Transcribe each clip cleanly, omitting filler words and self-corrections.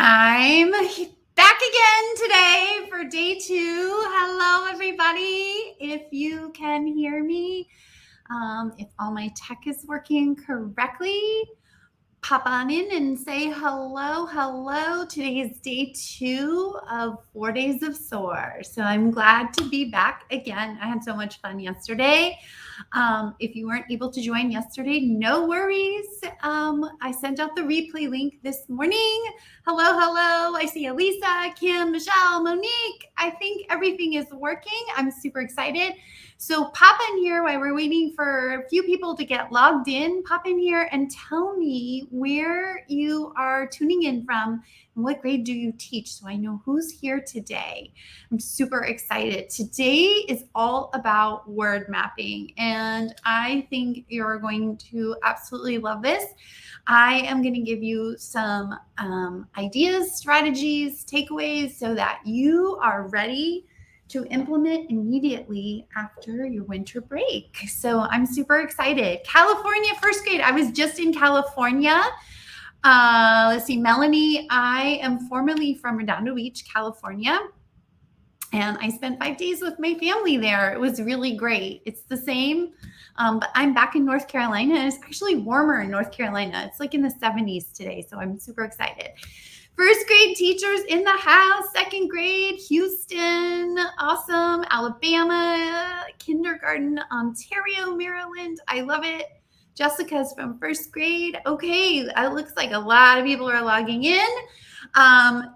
I'm back again today for day 2. Hello, everybody. If you can hear me, if all my tech is working correctly, pop on in and say hello. Today is day 2 of 4 days of SOAR. So I'm glad to be back again. I had so much fun yesterday. If you weren't able to join yesterday, no worries. I sent out the replay link this morning. Hello. I see Elisa, Kim, Michelle, Monique. I think everything is working. I'm super excited. So pop in here while we're waiting for a few people to get logged in. Pop in here and tell me where you are tuning in from and what grade do you teach so I know who's here today. I'm super excited. Today is all about word mapping, and I think you're going to absolutely love this. I am going to give you some ideas, strategies, takeaways so that you are ready to implement immediately after your winter break. So I'm super excited. California, first grade. I was just in California. Let's see, Melanie, I am formerly from Redondo Beach, California. And I spent 5 days with my family there. It was really great. It's the same, but I'm back in North Carolina. It's actually warmer in North Carolina. It's like in the 70s today, so I'm super excited. First grade teachers in the house, second grade, Houston, awesome, Alabama, kindergarten, Ontario, Maryland. I love it. Jessica's from first grade. Okay, it looks like a lot of people are logging in.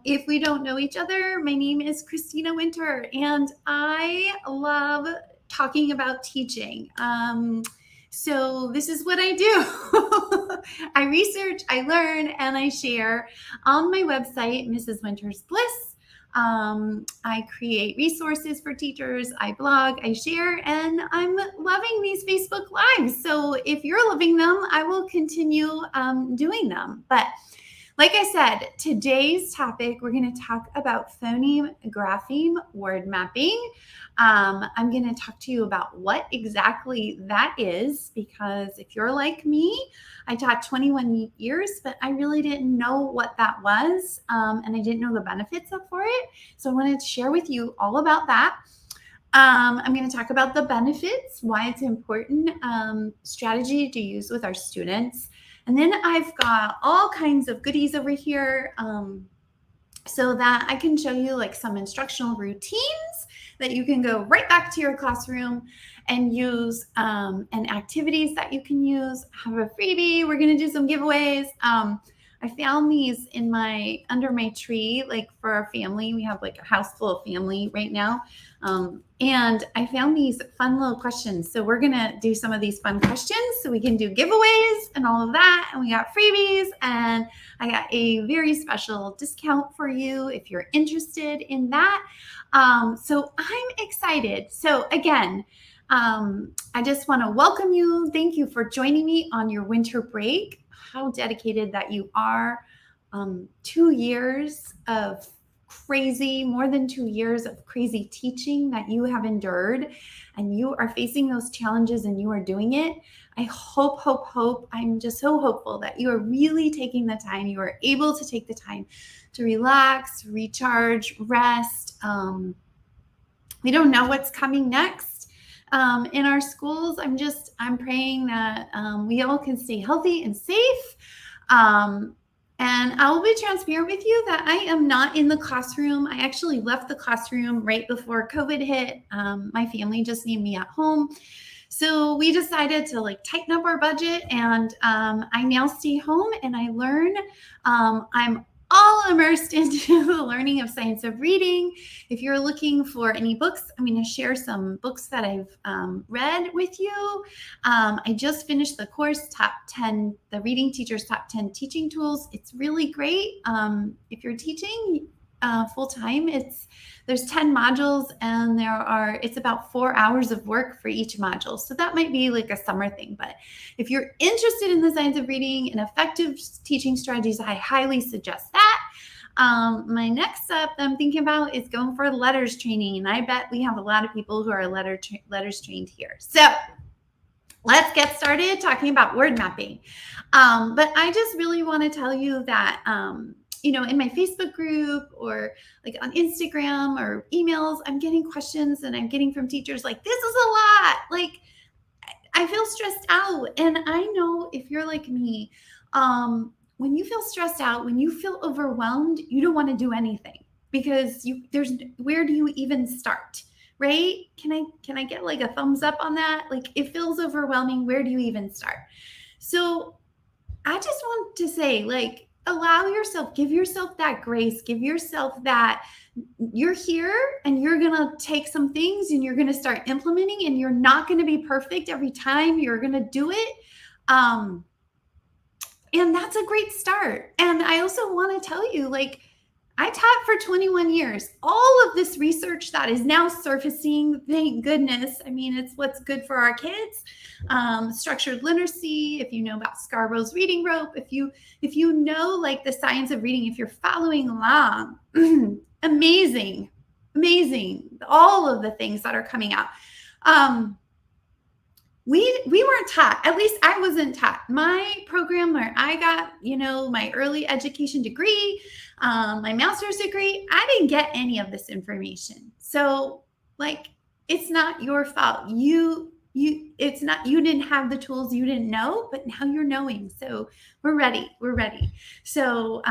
If we don't know each other, my name is Christina Winter, and I love talking about teaching. So this is what I do. I research, I learn, and I share on my website, Mrs. Winter's Bliss. I create resources for teachers, I blog, I share, and I'm loving these Facebook Lives. So if you're loving them, I will continue doing them. But like I said, today's topic, we're going to talk about phoneme grapheme word mapping. I'm going to talk to you about what exactly that is, because if you're like me, I taught 21 years, but I really didn't know what that was, and I didn't know the benefits for it. So I wanted to share with you all about that. I'm going to talk about the benefits, why it's important, strategy to use with our students. And then I've got all kinds of goodies over here so that I can show you like some instructional routines that you can go right back to your classroom and use, and activities that you can use. I have a freebie. We're going to do some giveaways. I found these under my tree, like for our family. We have like a house full of family right now. And I found these fun little questions. So we're going to do some of these fun questions so we can do giveaways and all of that. And we got freebies, and I got a very special discount for you if you're interested in that. So I'm excited. So again, I just want to welcome you. Thank you for joining me on your winter break. How dedicated that you are. 2 years of more than 2 years of crazy teaching that you have endured, and you are facing those challenges and you are doing it. I hope, I'm just so hopeful that you are really taking the time. You are able to take the time to relax, recharge, rest. We don't know what's coming next in our schools. I'm praying that we all can stay healthy and safe. And I'll be transparent with you that I am not in the classroom. I actually left the classroom right before COVID hit. My family just needed me at home. So we decided to tighten up our budget, and I now stay home and I learn. I'm all immersed into the learning of science of reading. If you're looking for any books, I'm going to share some books that I've read with you. I just finished the course, the Reading Teacher's Top 10 Teaching Tools. It's really great. If you're teaching full-time, there's 10 modules, and it's about 4 hours of work for each module. So that might be like a summer thing. But if you're interested in the science of reading and effective teaching strategies, I highly suggest that. My next step that I'm thinking about is going for letters training. And I bet we have a lot of people who are letters trained here. So let's get started talking about word mapping. But I just really want to tell you that in my Facebook group or like on Instagram or emails, I'm getting questions and I'm getting from teachers like, this is a lot. Like, I feel stressed out. And I know if you're like me, when you feel stressed out, when you feel overwhelmed, you don't want to do anything because where do you even start? Right? Can I get like a thumbs up on that? Like, it feels overwhelming. Where do you even start? So I just want to say, like, allow yourself, give yourself that grace, give yourself that you're here and you're going to take some things and you're going to start implementing, and you're not going to be perfect every time you're going to do it. And that's a great start. And I also want to tell you, like, I taught for 21 years. All of this research that is now surfacing, thank goodness. I mean, it's what's good for our kids. Structured literacy, if you know about Scarborough's reading rope, if you know like the science of reading, if you're following along, amazing. All of the things that are coming out. We weren't taught, at least I wasn't taught. My program where I got, my early education degree, my master's degree, I didn't get any of this information. So like, it's not your fault. You didn't have the tools, you didn't know, but now you're knowing. So we're ready. So,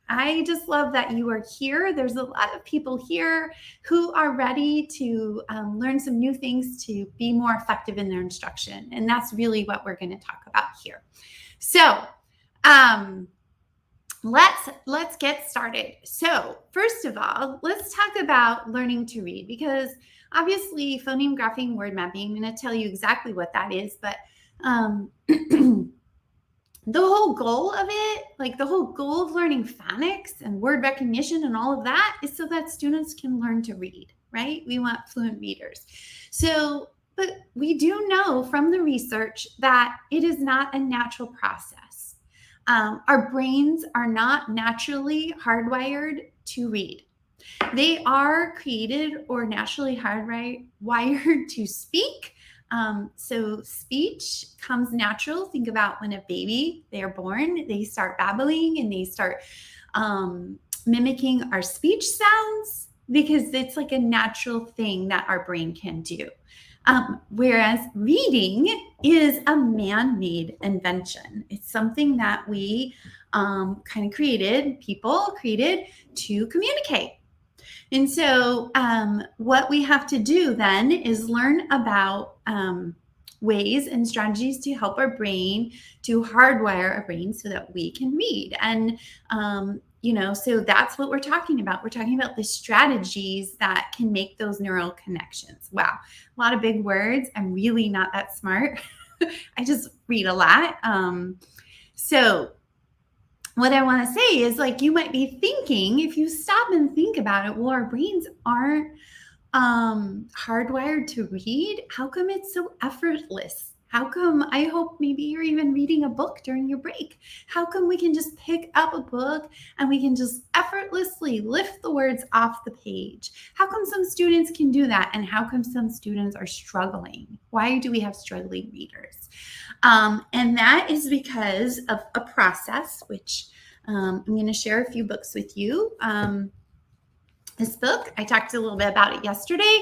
I just love that you are here. There's a lot of people here who are ready to learn some new things to be more effective in their instruction. And that's really what we're going to talk about here. So let's get started. So first of all, let's talk about learning to read, because obviously phoneme grapheme word mapping, I'm going to tell you exactly what that is, but the whole goal of it, like the whole goal of learning phonics and word recognition and all of that, is so that students can learn to read, right? We want fluent readers. So, but we do know from the research that it is not a natural process. Our brains are not naturally hardwired to read. They are created or naturally hardwired to speak. So speech comes natural. Think about when a baby, they're born, they start babbling and they start mimicking our speech sounds, because it's like a natural thing that our brain can do. Whereas reading is a man-made invention. It's something that we people created to communicate. And so what we have to do then is learn about ways and strategies to help our brain, to hardwire our brain so that we can read. And, so that's what we're talking about. We're talking about the strategies that can make those neural connections. Wow, a lot of big words. I'm really not that smart. I just read a lot. So what I want to say is, like, you might be thinking, if you stop and think about it, well, our brains aren't hardwired to read. How come it's so effortless? How come, I hope maybe you're even reading a book during your break. How come we can just pick up a book and we can just effortlessly lift the words off the page? How come some students can do that? And how come some students are struggling? Why do we have struggling readers? And that is because of a process, which I'm going to share a few books with you. This book, I talked a little bit about it yesterday.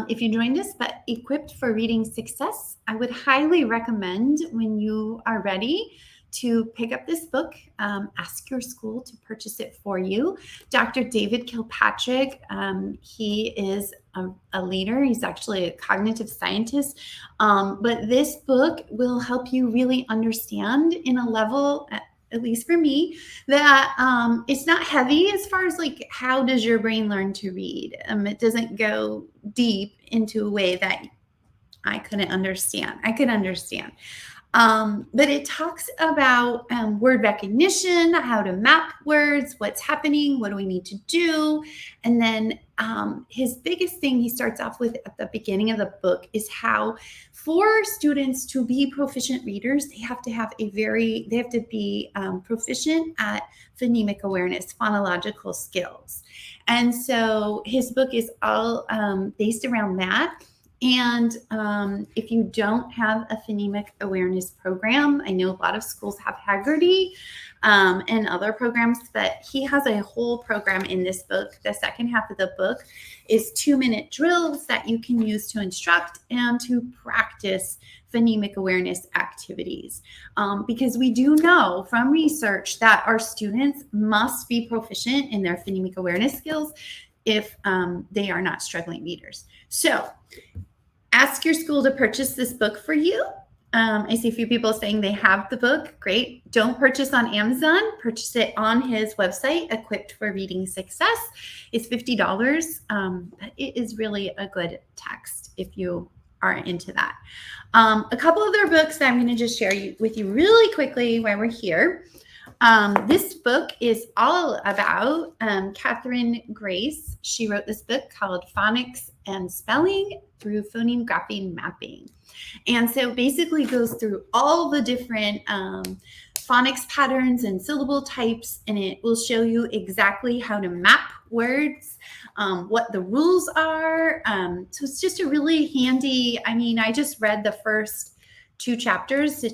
If you joined us, but Equipped for Reading Success, I would highly recommend, when you are ready, to pick up this book. Ask your school to purchase it for you. Dr. David Kilpatrick, he is a leader. He's actually a cognitive scientist. But this book will help you really understand in a level, at least for me, that it's not heavy as far as like, how does your brain learn to read? It doesn't go deep into a way that I couldn't understand. I could understand. But it talks about word recognition, how to map words, what's happening, what do we need to do. And then his biggest thing he starts off with at the beginning of the book is how, for students to be proficient readers, they have to be proficient at phonemic awareness, phonological skills. And so his book is all based around that. And if you don't have a phonemic awareness program, I know a lot of schools have Haggerty and other programs, but he has a whole program in this book. The second half of the book is 2-minute drills that you can use to instruct and to practice phonemic awareness activities. Because we do know from research that our students must be proficient in their phonemic awareness skills if they are not struggling readers. So ask your school to purchase this book for you. I see a few people saying they have the book. Great. Don't purchase on Amazon. Purchase it on his website, Equipped for Reading Success. It's $50, but it is really a good text if you are into that. A couple other books that I'm going to just share with you really quickly while we're here. This book is all about Catherine Grace. She wrote this book called Phonics and Spelling through Phoneme Grapheme Mapping. And so basically goes through all the different phonics patterns and syllable types, and it will show you exactly how to map words, what the rules are. So it's just a really handy, I just read the first 2 chapters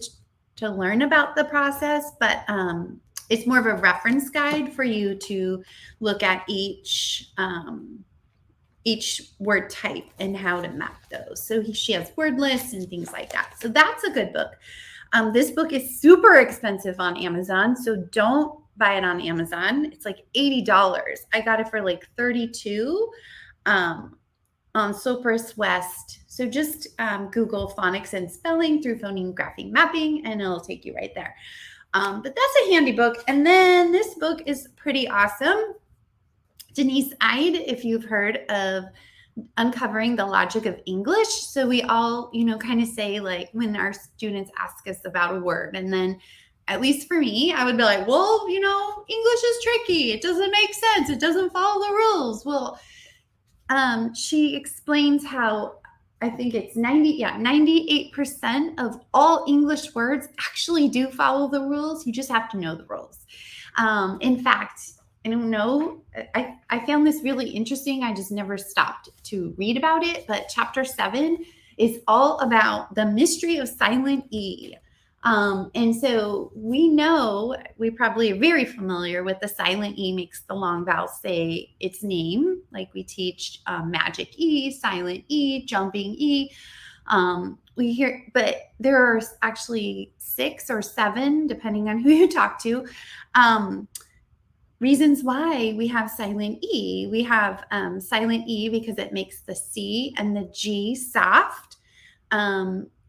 to learn about the process, but it's more of a reference guide for you to look at each word type and how to map those. So she has word lists and things like that. So that's a good book. This book is super expensive on Amazon, so don't buy it on Amazon. It's like $80. I got it for like $32 on Sopris West. So just Google phonics and spelling through phoneme grapheme mapping, and it'll take you right there. But that's a handy book. And then this book is pretty awesome. Denise Ide, if you've heard of Uncovering the Logic of English. So we all, kind of say, like, when our students ask us about a word, and then at least for me, I would be like, well, English is tricky. It doesn't make sense. It doesn't follow the rules. Well, she explains how I think it's 98% of all English words actually do follow the rules. You just have to know the rules. In fact, I don't know, I found this really interesting. I just never stopped to read about it, but chapter 7 is all about the mystery of silent E. And so we probably are very familiar with the silent E makes the long vowel say its name, like we teach magic E, silent E, jumping E. We hear, but there are actually 6 or 7, depending on who you talk to, reasons why we have silent E. We have silent E because it makes the C and the G soft.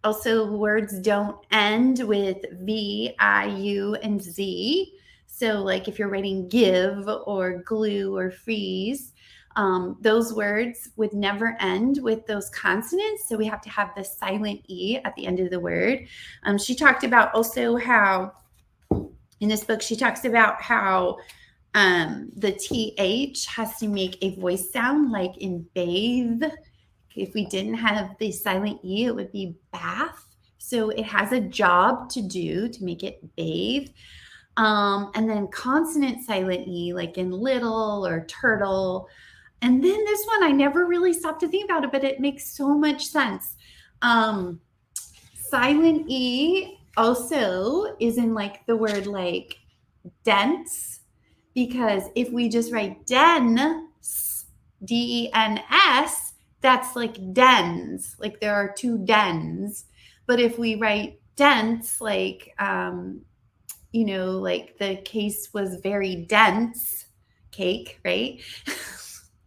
Also, words don't end with V, I, U, and Z. So like if you're writing give or glue or freeze, those words would never end with those consonants. So we have to have the silent E at the end of the word. She talked about also how, in this book, she talks about how the TH has to make a voice sound, like in bathe. If we didn't have the silent E, it would be bath. So it has a job to do to make it bathe. And then consonant silent E, like in little or turtle. And then this one, I never really stopped to think about it, but it makes so much sense. Silent E also is in like the word like dense, because if we just write dense, D-E-N-S, that's like dens, like there are 2 dens. But if we write dense, like, like the case was very dense, cake, right?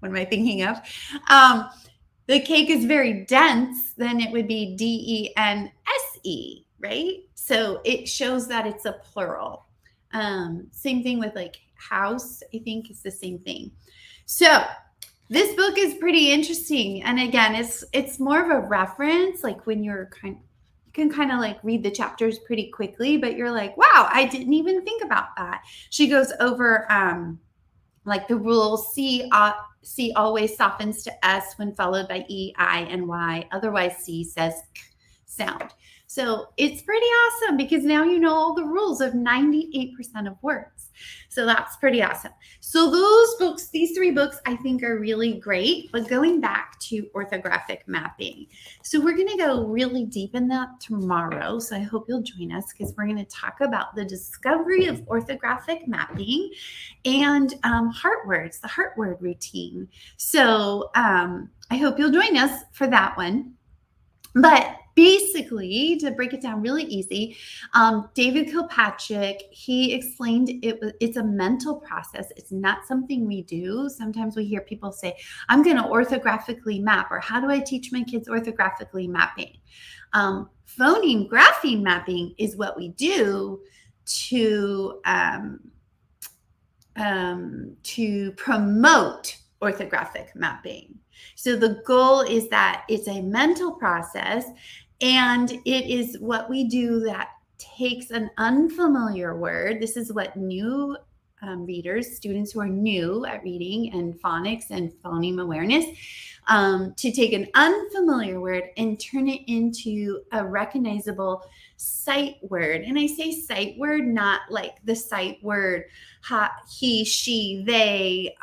What am I thinking of? The cake is very dense, then it would be D-E-N-S-E, right? So it shows that it's a plural. Same thing with like house, I think is the same thing. So this book is pretty interesting. And again, it's more of a reference, like when you can kind of like read the chapters pretty quickly, but you're like, wow, I didn't even think about that. She goes over like the rule, C always softens to S when followed by E, I, and Y. Otherwise, C says K sound. So it's pretty awesome because now you know all the rules of 98% of words. So that's pretty awesome. So those books, these 3 books, I think are really great. But going back to orthographic mapping. So we're going to go really deep in that tomorrow. So I hope you'll join us because we're going to talk about the discovery of orthographic mapping and heart words, the heart word routine. So I hope you'll join us for that one. But basically, to break it down really easy, David Kilpatrick, he explained it's a mental process. It's not something we do. Sometimes we hear people say, I'm going to orthographically map, or how do I teach my kids orthographically mapping? Phoneme grapheme mapping is what we do to promote orthographic mapping. So the goal is that it's a mental process, and it is what we do that takes an unfamiliar word. This is what new readers, students who are new at reading and phonics and phoneme awareness, to take an unfamiliar word and turn it into a recognizable sight word. And I say sight word, not like the sight word, he, she, they,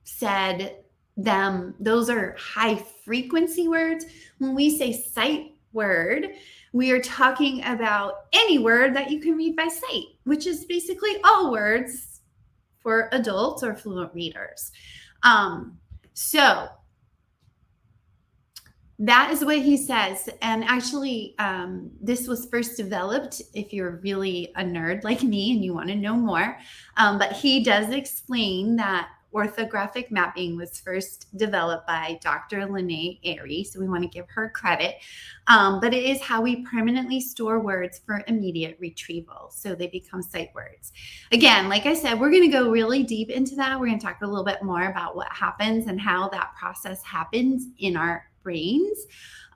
said, them. Those are high frequency words. When we say sight word, we are talking about any word that you can read by sight, which is basically all words for adults or fluent readers. So that is what he says. And actually, this was first developed, if you're really a nerd like me and you want to know more, but he does explain that orthographic mapping was first developed by Dr. Lene Airy, so we want to give her credit. But it is how we permanently store words for immediate retrieval, so they become sight words. Again, like I said, we're going to go really deep into that. We're going to talk a little bit more about what happens and how that process happens in our brains.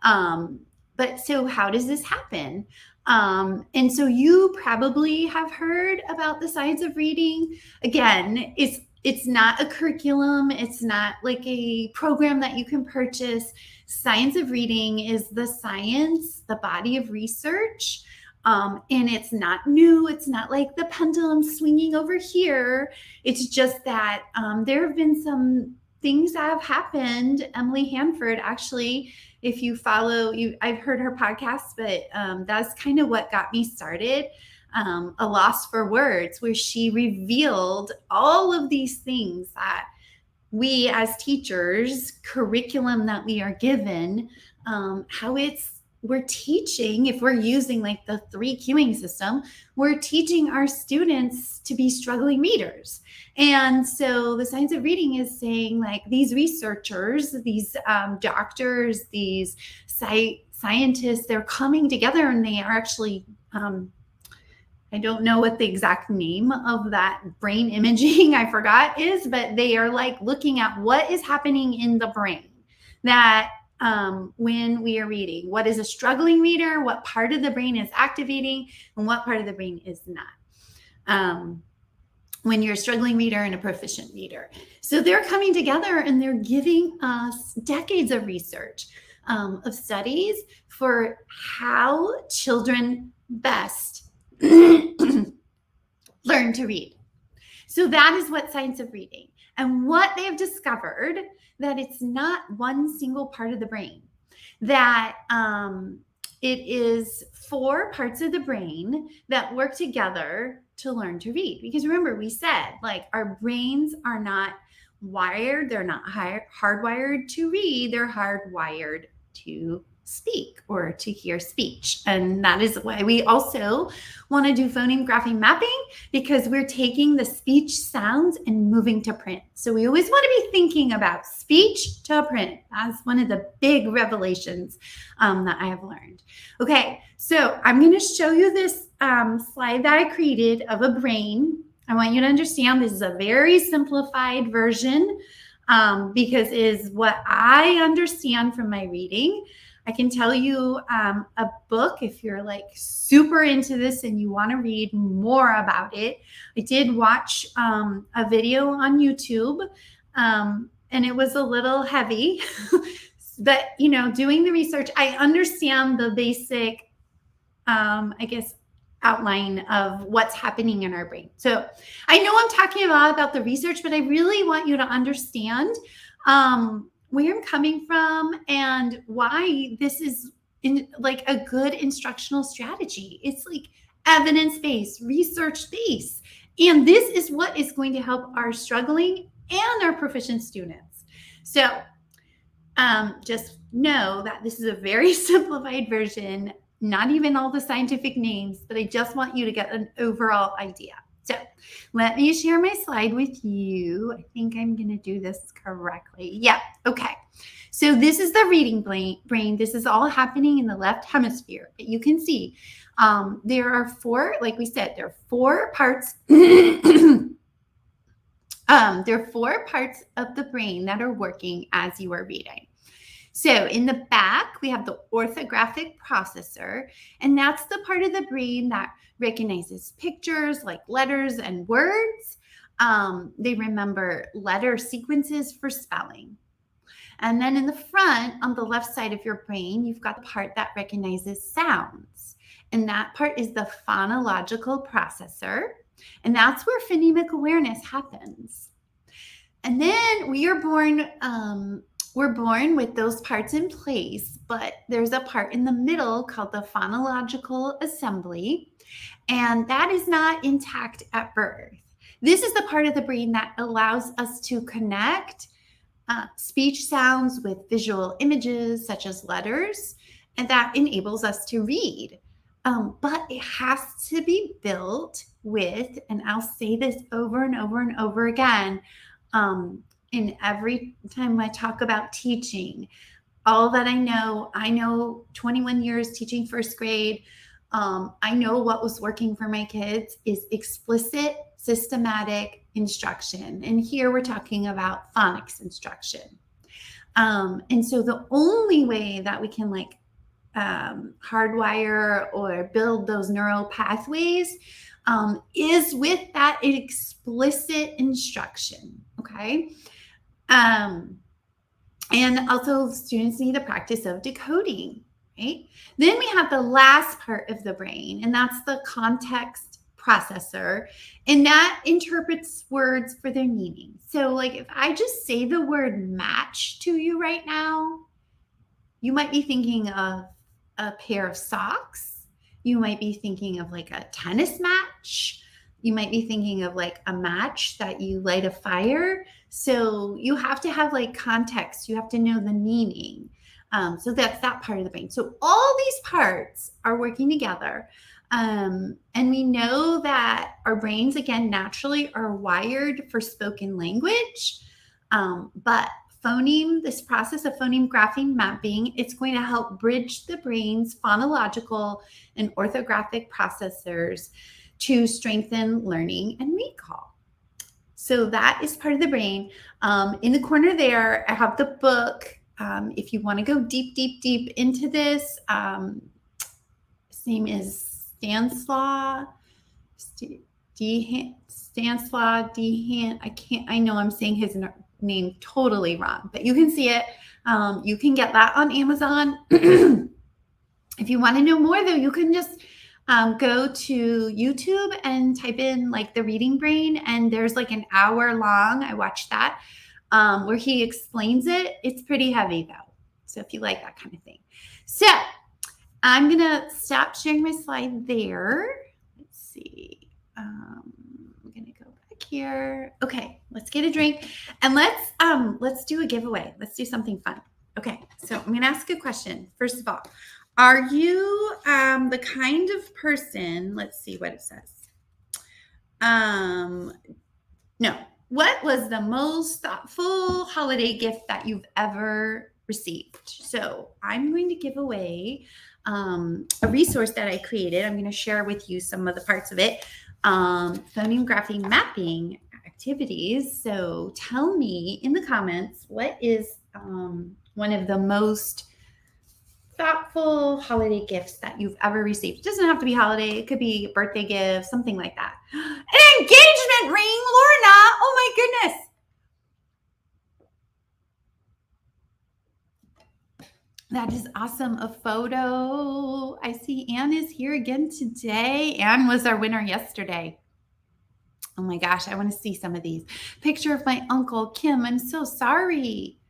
But so how does this happen? And so you probably have heard about the science of reading. Again, it's not a curriculum. It's not like a program that you can purchase. Science of reading is the science, the body of research. And it's not new. It's not like the pendulum swinging over here. It's just that there have been some things that have happened. Emily Hanford, actually, if you follow, I've heard her podcast, but that's kind of what got me started. A Loss for Words, where she revealed all of these things that we as teachers, curriculum that we are given, how we're teaching, if we're using like the 3 cueing system, we're teaching our students to be struggling readers. And so the science of reading is saying, like, these researchers, these doctors, these scientists, they're coming together, and they are actually I don't know what the exact name of that brain imaging, I forgot, is, but they are like looking at what is happening in the brain that when we are reading, what is a struggling reader, what part of the brain is activating, and what part of the brain is not. When you're a struggling reader and a proficient reader. So they're coming together and they're giving us decades of research, of studies for how children best learn to read. So that is what science of reading. And what they have discovered, that it's not one single part of the brain, that it is 4 parts of the brain that work together to learn to read. Because remember, we said, like, our brains are not wired, they're not hardwired to read, they're hardwired to speak or to hear speech. And that is why we also want to do phoneme grapheme mapping, because we're taking the speech sounds and moving to print. So we always want to be thinking about speech to print. That's one of the big revelations that I have learned. Okay, so I'm going to show you this slide that I created of a brain. I want you to understand this is a very simplified version because it is what I understand from my reading. I can tell you a book, if you're like super into this and you want to read more about it. I did watch a video on YouTube and it was a little heavy. But, doing the research, I understand the basic, I guess, outline of what's happening in our brain. So I know I'm talking a lot about the research, but I really want you to understand where I'm coming from and why this is like a good instructional strategy. It's like evidence-based, research-based. And this is what is going to help our struggling and our proficient students. So just know that this is a very simplified version, not even all the scientific names, but I just want you to get an overall idea. So let me share my slide with you. I think I'm going to do this correctly. Yeah, okay. So this is the reading brain. This is all happening in the left hemisphere. But you can see there are four, like we said, there are four parts. There are four parts of the brain that are working as you are reading. So in the back, we have the orthographic processor, and that's the part of the brain that recognizes pictures like letters and words. They remember letter sequences for spelling. And then in the front, on the left side of your brain, you've got the part that recognizes sounds. And that part is the phonological processor. And that's where phonemic awareness happens. And then we are born, we're born with those parts in place, but there's a part in the middle called the phonological assembly, and that is not intact at birth. This is the part of the brain that allows us to connect speech sounds with visual images such as letters, and that enables us to read. But it has to be built with, and I'll say this over and over and over again, in every time I talk about teaching, all that I know 21 years teaching first grade. I know what was working for my kids is explicit, systematic instruction. And here we're talking about phonics instruction. And so the only way that we can hardwire or build those neural pathways is with that explicit instruction, okay? And also students need the practice of decoding, right? Then we have the last part of the brain, and that's the context processor, and that interprets words for their meaning. So like if I just say the word match to you right now, you might be thinking of a pair of socks. You might be thinking of like a tennis match. You might be thinking of like a match that you light a fire. So you have to have like context. You have to know the meaning. So that's that part of the brain. So all these parts are working together. And we know that our brains, again, naturally are wired for spoken language. But phoneme, this process of phoneme grapheme mapping, it's going to help bridge the brain's phonological and orthographic processors to strengthen learning and recall. So that is part of the brain. In the corner there, I have the book. If you want to go deep, deep, deep into this, his name is Stanislaw Dehan. I know I'm saying his name totally wrong, but you can see it. You can get that on Amazon. If you want to know more, though, you can just go to YouTube and type in like the reading brain, and there's like an hour long. I watched that where he explains it. It's pretty heavy though, so if you like that kind of thing. So I'm gonna stop sharing my slide there. Let's see. I'm gonna go back here. Okay, let's get a drink and let's do a giveaway. Let's do something fun. Okay, so I'm gonna ask a question. First of all, are you the kind of person, let's see what it says. No. What was the most thoughtful holiday gift that you've ever received? So I'm going to give away a resource that I created. I'm going to share with you some of the parts of it. Phoneme Grapheme mapping activities. So tell me in the comments, what is one of the most thoughtful holiday gifts that you've ever received? It doesn't have to be holiday. It could be a birthday gift, something like that. An engagement ring, Lorna. Oh my goodness. That is awesome. A photo. I see Anne is here again today. Anne was our winner yesterday. Oh my gosh, I want to see some of these. Picture of my uncle, Kim. I'm so sorry.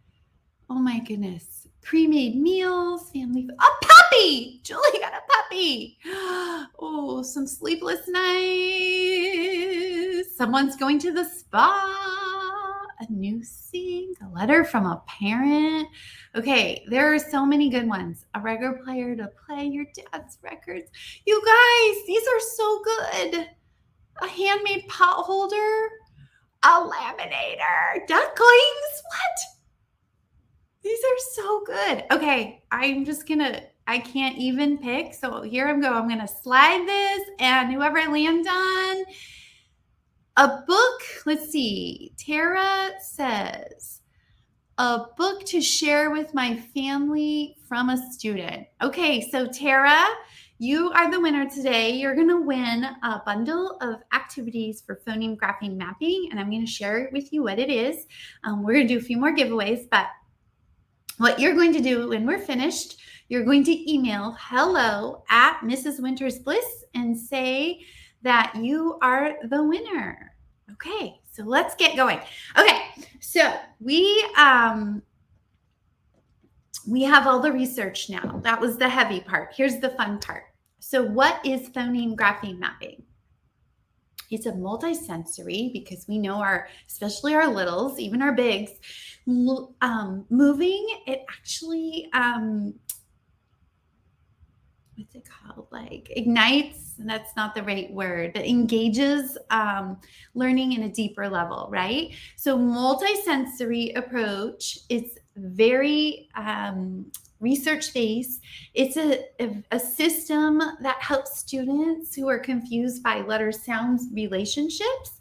Oh my goodness. Pre-made meals, family. A puppy! Julie got a puppy. Oh, some sleepless nights. Someone's going to the spa. A new sink. A letter from a parent. Okay, there are so many good ones. A record player to play your dad's records. You guys, these are so good. A handmade pot holder. A laminator. Ducklings. What? These are so good. Okay, I can't even pick. So here I go. I'm going to slide this, and whoever I land on, a book. Let's see. Tara says, a book to share with my family from a student. Okay, so Tara, you are the winner today. You're going to win a bundle of activities for phoneme grapheme mapping, and I'm going to share with you what it is. We're going to do a few more giveaways, but what you're going to do when we're finished, you're going to email hello@mrswintersbliss and say that you are the winner. Okay, so let's get going. Okay, so we have all the research now. That was the heavy part. Here's the fun part. So what is phoneme grapheme mapping? It's a multisensory, because we know especially our littles, even our bigs, moving, it actually, what's it called? Like ignites, that's not the right word, but engages learning in a deeper level, right? So multisensory approach is very research-based. It's a system that helps students who are confused by letter sounds relationships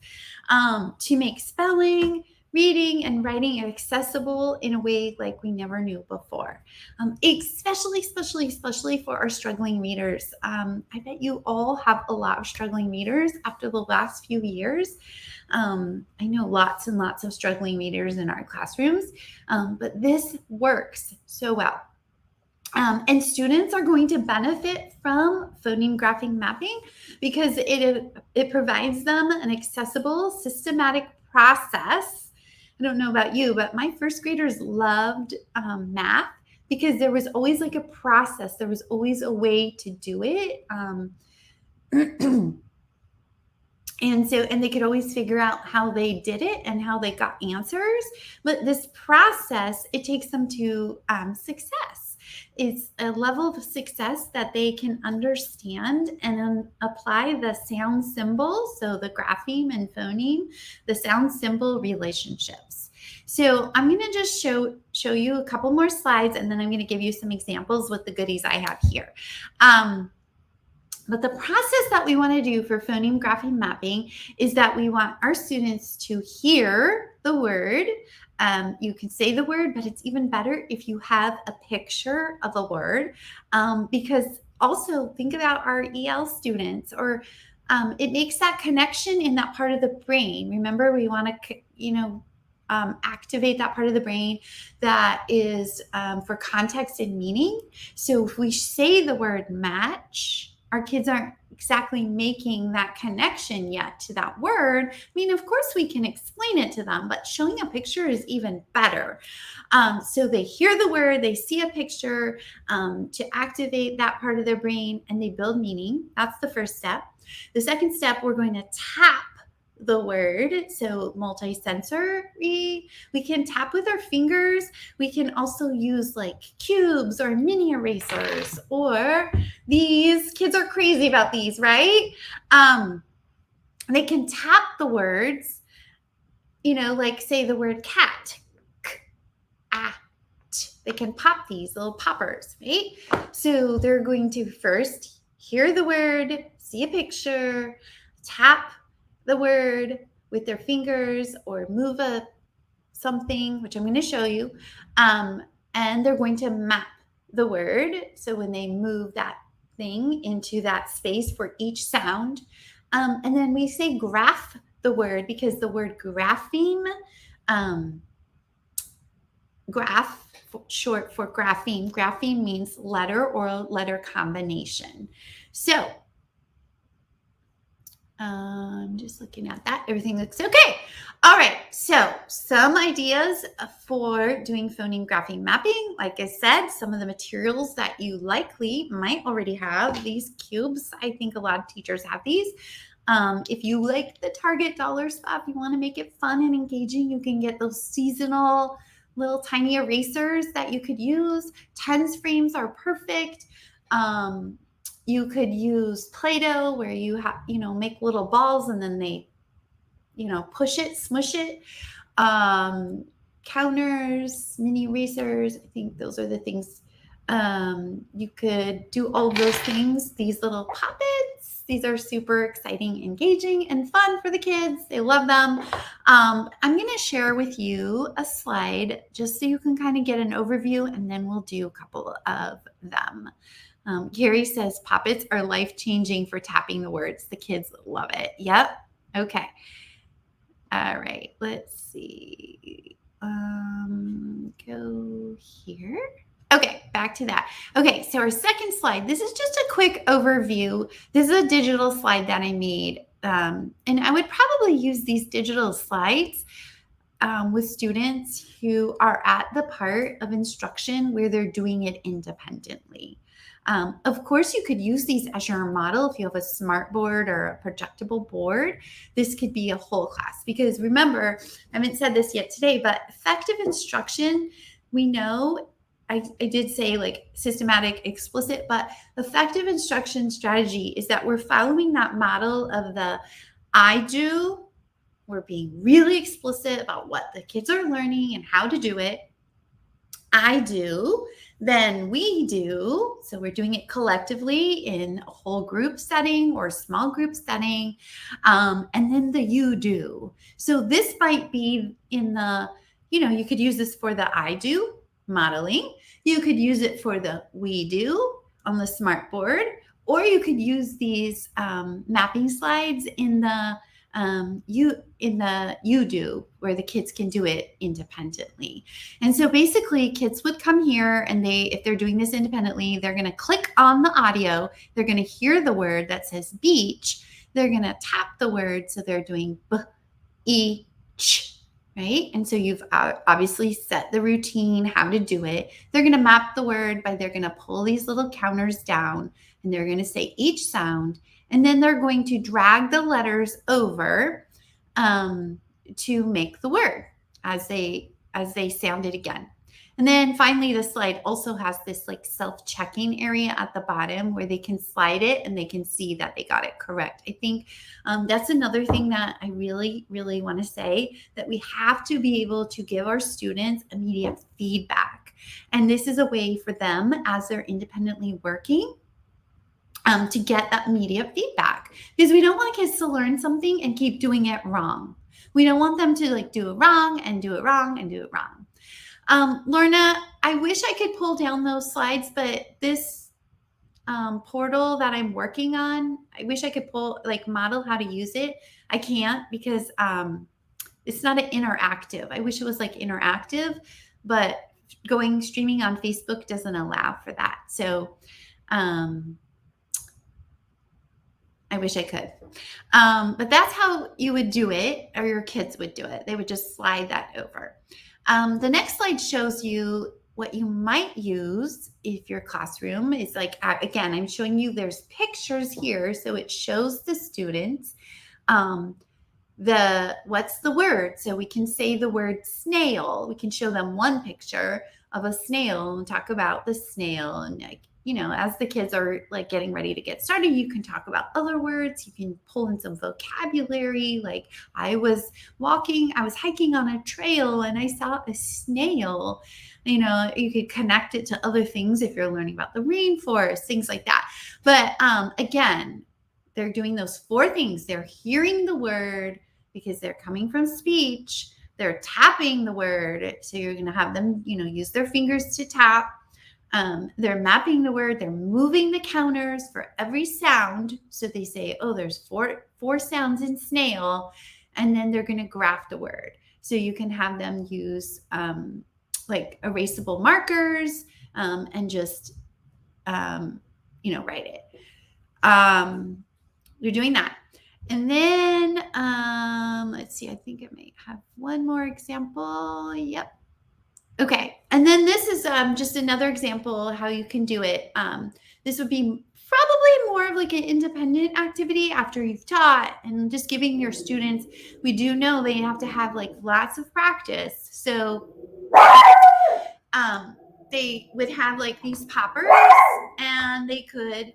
to make spelling, reading, and writing accessible in a way like we never knew before, especially for our struggling readers. I bet you all have a lot of struggling readers after the last few years. I know lots and lots of struggling readers in our classrooms, but this works so well. And students are going to benefit from phoneme grapheme mapping because it provides them an accessible, systematic process. I don't know about you, but my first graders loved math because there was always like a process. There was always a way to do it. And they could always figure out how they did it and how they got answers. But this process, it takes them to success. It's a level of success that they can understand and then apply the sound symbol, so the grapheme and phoneme, the sound symbol relationships. So I'm going to just show you a couple more slides, and then I'm going to give you some examples with the goodies I have here. But the process that we want to do for phoneme grapheme mapping is that we want our students to hear the word. You can say the word, but it's even better if you have a picture of a word, because also think about our EL students, or it makes that connection in that part of the brain. Remember, we want to, activate that part of the brain that is for context and meaning. So if we say the word match, our kids aren't exactly making that connection yet to that word. I mean, of course we can explain it to them, but showing a picture is even better. So they hear the word, they see a picture to activate that part of their brain, and they build meaning. That's the first step. The second step, we're going to tap the word, so multisensory. We can tap with our fingers. We can also use like cubes or mini erasers, or these kids are crazy about these, right? They can tap the words, like say the word cat. They can pop these little poppers, right? So they're going to first hear the word, see a picture, tap the word with their fingers, or move something, which I'm going to show you, and they're going to map the word. So when they move that thing into that space for each sound, and then we say graph the word, because the word grapheme, graph short for grapheme. Grapheme means letter or letter combination. So I'm just looking at that. Everything looks okay. All right. So some ideas for doing phoneme grapheme mapping. Like I said, some of the materials that you likely might already have. These cubes, I think a lot of teachers have these. If you like the Target dollar stuff, you want to make it fun and engaging, you can get those seasonal little tiny erasers that you could use. Tens frames are perfect. You could use Play-Doh where you have, make little balls and then they, push it, smush it. Counters, mini erasers. I think those are the things. You could do all those things. These little puppets, these are super exciting, engaging, and fun for the kids. They love them. I'm going to share with you a slide just so you can kind of get an overview, and then we'll do a couple of them. Gary says poppets are life-changing for tapping the words. The kids love it. Yep. Okay. All right. Let's see. Go here. Okay, back to that. Okay, so our second slide. This is just a quick overview. This is a digital slide that I made. And I would probably use these digital slides with students who are at the part of instruction where they're doing it independently. Of course, you could use these as your model if you have a smart board or a projectable board. This could be a whole class because remember, I haven't said this yet today, but effective instruction, we know, I did say like systematic, explicit, but effective instruction strategy is that we're following that model of the I do. We're being really explicit about what the kids are learning and how to do it. I do, then we do. So we're doing it collectively in a whole group setting or small group setting. And then the you do. So this might be in the, you could use this for the I do modeling. You could use it for the we do on the smart board, or you could use these mapping slides in the you do, where the kids can do it independently. And so basically kids would come here and if they're doing this independently, they're going to click on the audio. They're going to hear the word that says beach. They're going to tap the word. So they're doing b, e, ch, right? And so you've obviously set the routine, how to do it. They're going to map the word they're going to pull these little counters down and they're going to say each sound. And then they're going to drag the letters over to make the word as they sound it again. And then finally, the slide also has this like self-checking area at the bottom where they can slide it and they can see that they got it correct. I think that's another thing that I really, really want to say, that we have to be able to give our students immediate feedback. And this is a way for them as they're independently working to get that immediate feedback, because we don't want kids to learn something and keep doing it wrong. We don't want them to like do it wrong and do it wrong and do it wrong. Lorna, I wish I could pull down those slides, but this portal that I'm working on, I wish I could model how to use it. I can't because it's not an interactive. I wish it was like interactive, but streaming on Facebook doesn't allow for that. So I wish I could. But that's how you would do it, or your kids would do it. They would just slide that over. The next slide shows you what you might use if your classroom is like, again, I'm showing you there's pictures here. So it shows the students what's the word. So we can say the word snail. We can show them one picture of a snail and talk about the snail, and as the kids are like getting ready to get started, you can talk about other words. You can pull in some vocabulary. Like I was hiking on a trail and I saw a snail. You could connect it to other things if you're learning about the rainforest, things like that. But again, they're doing those 4 things. They're hearing the word because they're coming from speech. They're tapping the word. So you're going to have them, use their fingers to tap. They're mapping the word. They're moving the counters for every sound. So they say, oh, there's four sounds in snail. And then they're going to graph the word. So you can have them use like erasable markers and just, write it. You're doing that. And then, let's see, I think it might have one more example. Yep. Okay. And then this is just another example how you can do it. This would be probably more of like an independent activity after you've taught and just giving your students, we do know they have to have like lots of practice. So they would have like these poppers and they could,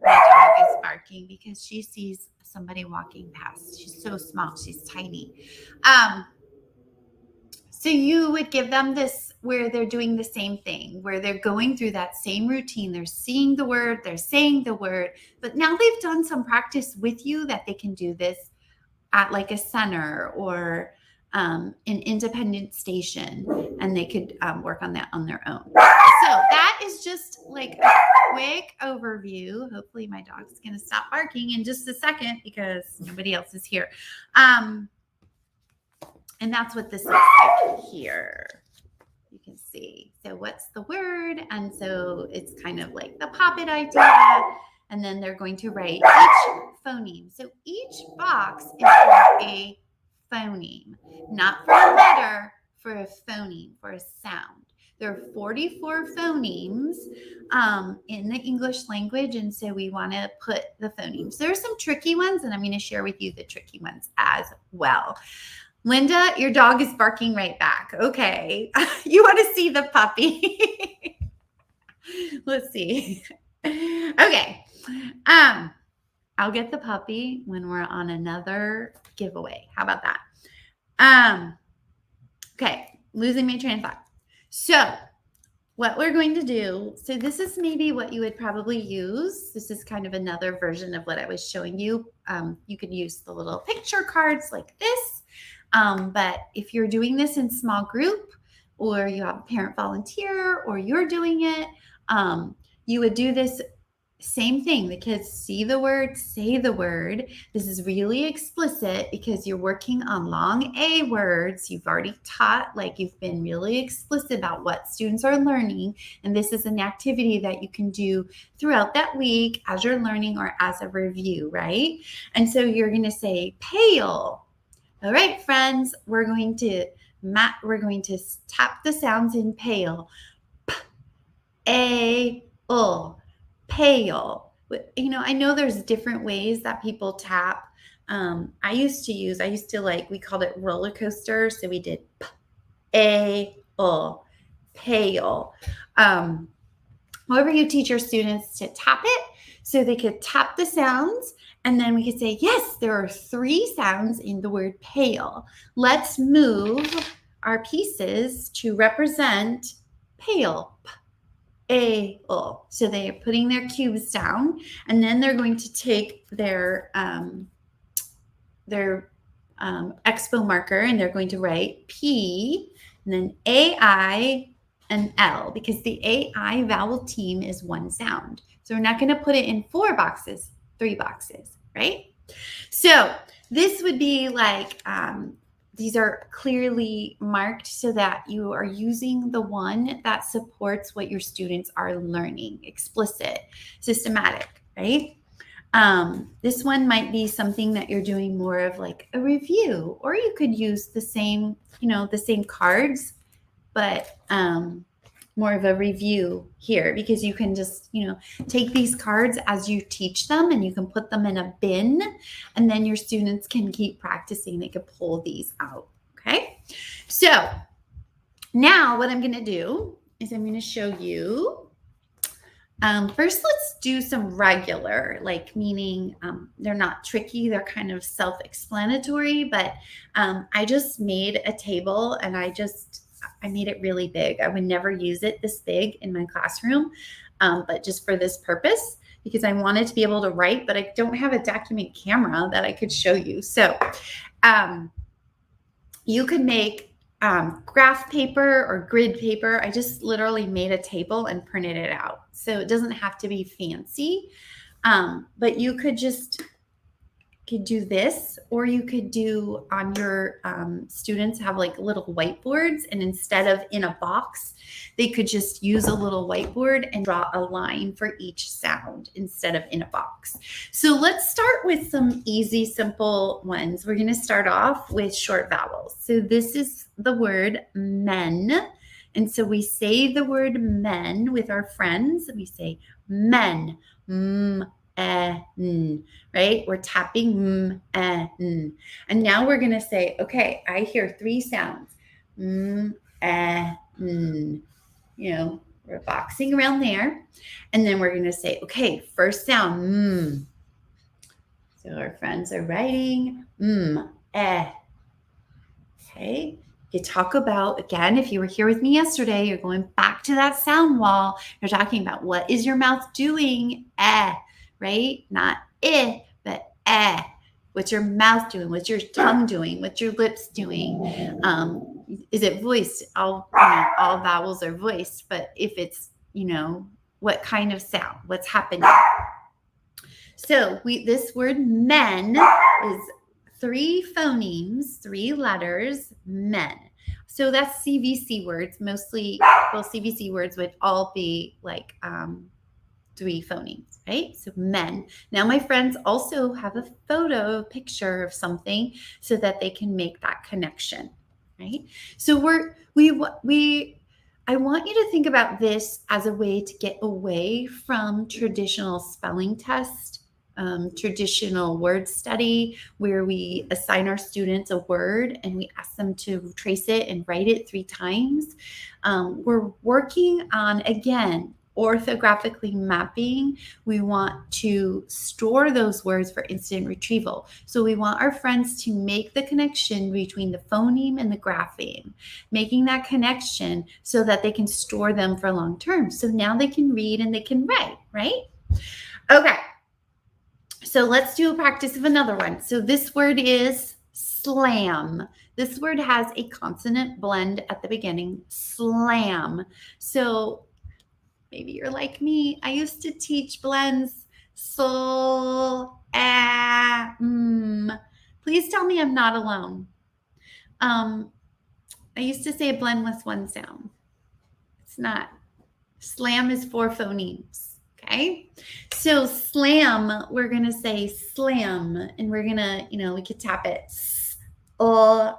my dog is barking because she sees somebody walking past. She's so small. She's tiny. So you would give them this where they're doing the same thing, where they're going through that same routine. They're seeing the word, they're saying the word, but now they've done some practice with you that they can do this at like a center or an independent station, and they could work on that on their own. So that is just like a quick overview. Hopefully my dog's going to stop barking in just a second because nobody else is here. And that's what this looks like here. You can see. So what's the word? And so it's kind of like the pop-it idea. And then they're going to write each phoneme. So each box is for a phoneme, not for a letter, for a phoneme, for a sound. There are 44 phonemes in the English language, and so we want to put the phonemes. There are some tricky ones, and I'm going to share with you the tricky ones as well. Linda, your dog is barking right back. Okay. You want to see the puppy? Let's see. Okay. I'll get the puppy when we're on another giveaway. How about that? Okay. Losing my train of thought. So what we're going to do, so this is maybe what you would probably use. This is kind of another version of what I was showing you. You could use the little picture cards like this. But if you're doing this in small group, or you have a parent volunteer, or you're doing it, you would do this same thing. The kids see the word, say the word. This is really explicit because you're working on long A words. You've already taught, like you've been really explicit about what students are learning. And this is an activity that you can do throughout that week as you're learning or as a review, right? And so you're going to say pale. All right, friends, we're going to tap the sounds in pale. P, A, L, pale. I know there's different ways that people tap. I used to like, we called it roller coaster. So we did P, A, L, pale. However you teach your students to tap it, so they could tap the sounds. And then we could say, yes, there are 3 sounds in the word pale. Let's move our pieces to represent pale. P-A-L. So they are putting their cubes down, and then they're going to take their expo marker, and they're going to write P, and then A-I, and L, because the A-I vowel team is 1 sound. So we're not going to put it in 4 boxes, 3 boxes, right? So this would be like, these are clearly marked so that you are using the one that supports what your students are learning, explicit, systematic, right? This one might be something that you're doing more of like a review, or you could use the same, the same cards, but more of a review here, because you can just, take these cards as you teach them, and you can put them in a bin, and then your students can keep practicing. They could pull these out. Okay. So now what I'm going to do is I'm going to show you, first, let's do some regular, like meaning they're not tricky. They're kind of self-explanatory, but I just made a table, and I made it really big. I would never use it this big in my classroom, but just for this purpose, because I wanted to be able to write, but I don't have a document camera that I could show you. So you could make graph paper or grid paper. I just literally made a table and printed it out. So it doesn't have to be fancy, but you could just could do this, or you could do on your students have like little whiteboards, and instead of in a box, they could just use a little whiteboard and draw a line for each sound instead of in a box. So let's start with some easy, simple ones. We're going to start off with short vowels. So this is the word men. And so we say the word men with our friends. We say men, n, right? We're tapping n. And now we're going to say, okay, I hear 3 sounds. N. You know, we're boxing around there. And then we're going to say, okay, first sound, So our friends are writing, Okay. You talk about, again, if you were here with me yesterday, you're going back to that sound wall. You're talking about what is your mouth doing? Right? Not but What's your mouth doing? What's your tongue doing? What's your lips doing? Is it voiced? All vowels are voiced, but if it's, what kind of sound? What's happening? So this word men is 3 phonemes, 3 letters, men. So that's CVC words. Mostly, CVC words would all be like 3 phonemes, right? So men. Now my friends also have a picture of something so that they can make that connection, right? So I want you to think about this as a way to get away from traditional spelling test, traditional word study, where we assign our students a word and we ask them to trace it and write it 3 times. We're working on, again, orthographically mapping. We want to store those words for instant retrieval. So we want our friends to make the connection between the phoneme and the grapheme, making that connection so that they can store them for long term. So now they can read and they can write, right? Okay. So let's do a practice of another one. So this word is slam. This word has a consonant blend at the beginning, slam. So maybe you're like me. I used to teach blends. Please tell me I'm not alone. I used to say a blend with 1 sound. It's not. Slam is 4 phonemes. Okay. So slam, we're going to say slam, and we're going to, we could tap it. So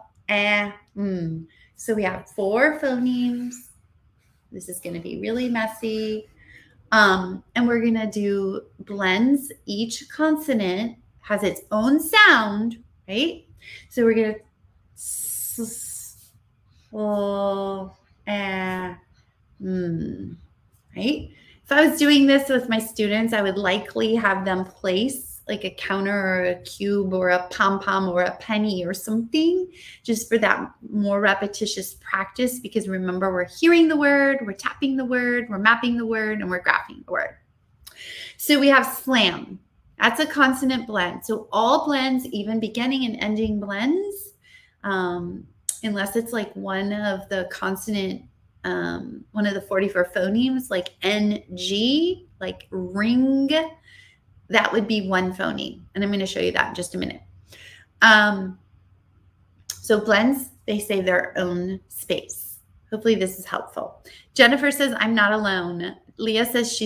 we have 4 phonemes. This is going to be really messy. And we're going to do blends. Each consonant has its own sound, right? So we're going to right? If I was doing this with my students, I would likely have them place like a counter or a cube or a pom-pom or a penny or something, just for that more repetitious practice, because remember, we're hearing the word, we're tapping the word, we're mapping the word, and we're graphing the word. So we have slam. That's a consonant blend. So all blends, even beginning and ending blends, unless it's like one of the consonant, one of the 44 phonemes, like NG, like ring, that would be 1 phoneme. And I'm going to show you that in just a minute. So blends, they say their own space. Hopefully this is helpful. Jennifer says, I'm not alone. Leah says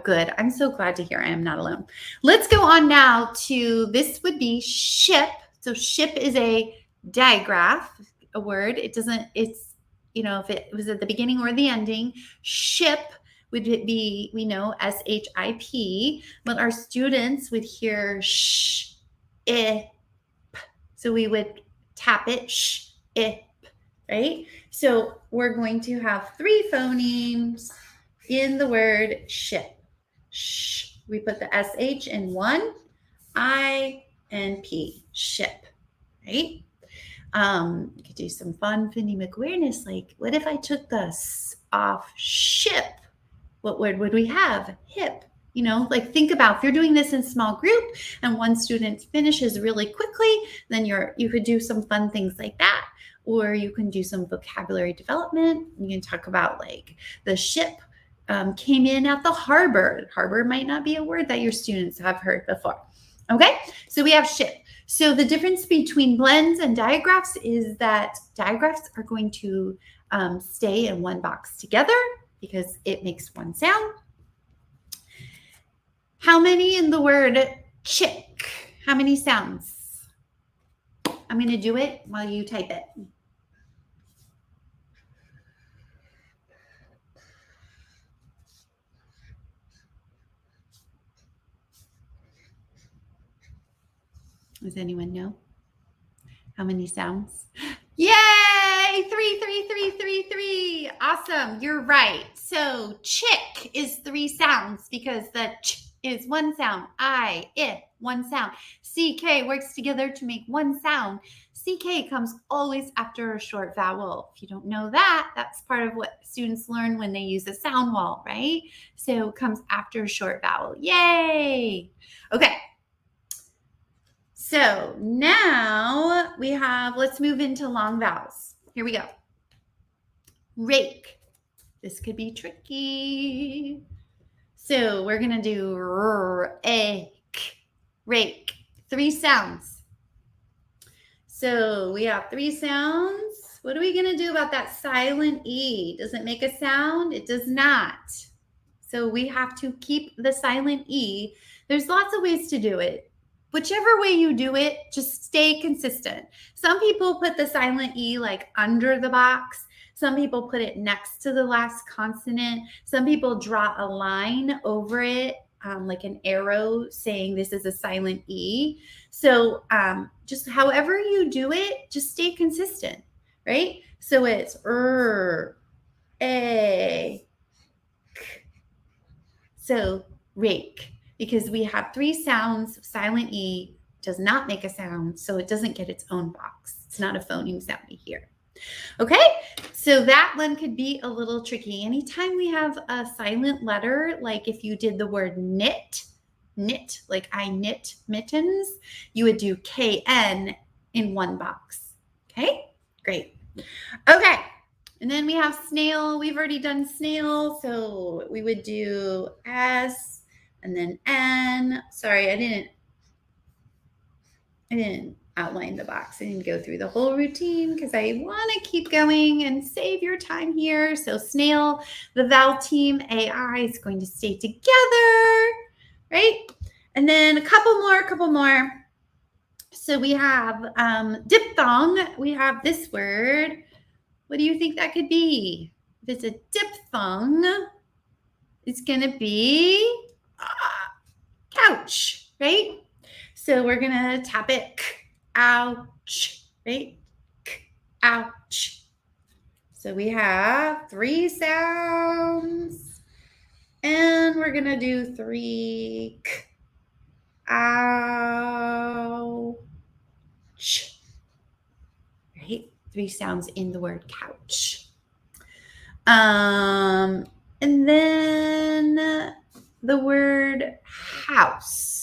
good. I'm so glad to hear I am not alone. Let's go on now to, this would be ship. So ship is a digraph, a word. It's, if it was at the beginning or the ending. Ship would be, we know, SHIP, but our students would hear sh, I, so we would tap it, sh, I, right? So we're going to have 3 phonemes in the word ship. Sh, we put the SH in 1, I, and P, ship, right? You could do some fun phonemic awareness, like, what if I took the S off ship? What word would we have? Hip. Like, think about if you're doing this in small group and one student finishes really quickly, then you could do some fun things like that. Or you can do some vocabulary development. You can talk about, like, the ship came in at the harbor. Harbor might not be a word that your students have heard before. Okay, so we have ship. So the difference between blends and digraphs is that digraphs are going to stay in one box together because it makes one sound. How many in the word chick? How many sounds? I'm going to do it while you type it. Does anyone know how many sounds? Yay! 3, 3, 3, 3, 3. Awesome. You're right. So chick is 3 sounds because the ch is one sound. I, one sound. CK works together to make one sound. CK comes always after a short vowel. If you don't know that, that's part of what students learn when they use a sound wall, right? So it comes after a short vowel. Yay! Okay. So now we have, let's move into long vowels. Here we go. Rake. This could be tricky. So we're going to do rake. Rake. 3 sounds. So we have 3 sounds. What are we going to do about that silent E? Does it make a sound? It does not. So we have to keep the silent E. There's lots of ways to do it. Whichever way you do it, just stay consistent. Some people put the silent E like under the box. Some people put it next to the last consonant. Some people draw a line over it, like an arrow saying this is a silent E. So just however you do it, just stay consistent, right? So it's a, so rake. Because we have 3 sounds, silent E does not make a sound, so it doesn't get its own box. It's not a phoneme sound we hear. Okay, so that one could be a little tricky. Anytime we have a silent letter, like if you did the word knit, like I knit mittens, you would do KN in one box. Okay, great. Okay, and then we have snail. We've already done snail, so we would do S, and then N. Sorry, I didn't outline the box. I didn't go through the whole routine because I want to keep going and save your time here. So snail, the vowel team AI is going to stay together, right? And then a couple more. So we have diphthong. We have this word. What do you think that could be? If it's a diphthong, it's going to be couch, right? So we're going to tap it, ouch, right? Ouch. So we have 3 sounds, and we're going to do 3, ouch, right? 3 sounds in the word couch. And then the word house.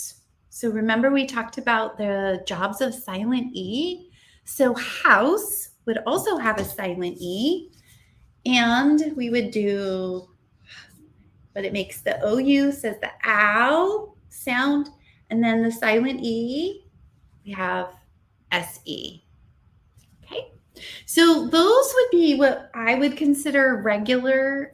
So remember we talked about the jobs of silent E. So house would also have a silent E, and we would do, but it makes the OU, says the ow sound, and then the silent E, we have SE. Okay, so those would be what I would consider regular,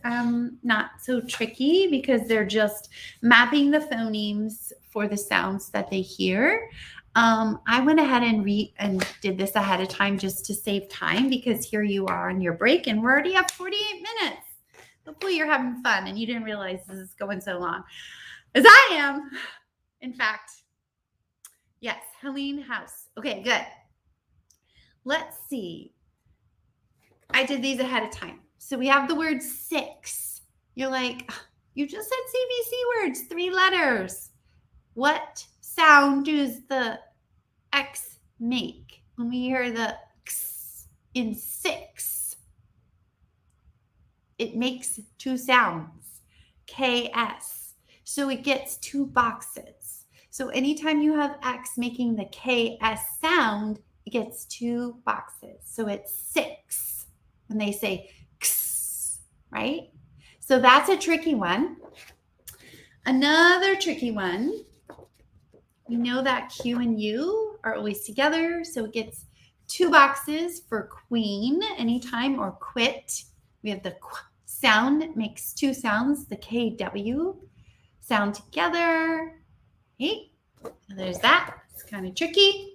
not so tricky because they're just mapping the phonemes for the sounds that they hear. I went ahead and did this ahead of time just to save time because here you are on your break and we're already at 48 minutes. Hopefully you're having fun and you didn't realize this is going so long, as I am. In fact, yes, Helene House. Okay, good. Let's see. I did these ahead of time. So we have the word 6. You're like, you just said CVC words, 3 letters. What sound does the X make when we hear the X in 6? It makes 2 sounds, KS. So it gets 2 boxes. So anytime you have X making the KS sound, it gets 2 boxes. So it's 6 when they say X, right? So that's a tricky one. Another tricky one we know that Q and U are always together, so it gets 2 boxes for queen anytime, or quit. We have the qu sound, it makes 2 sounds, the KW sound together. Okay, so there's that. It's kind of tricky.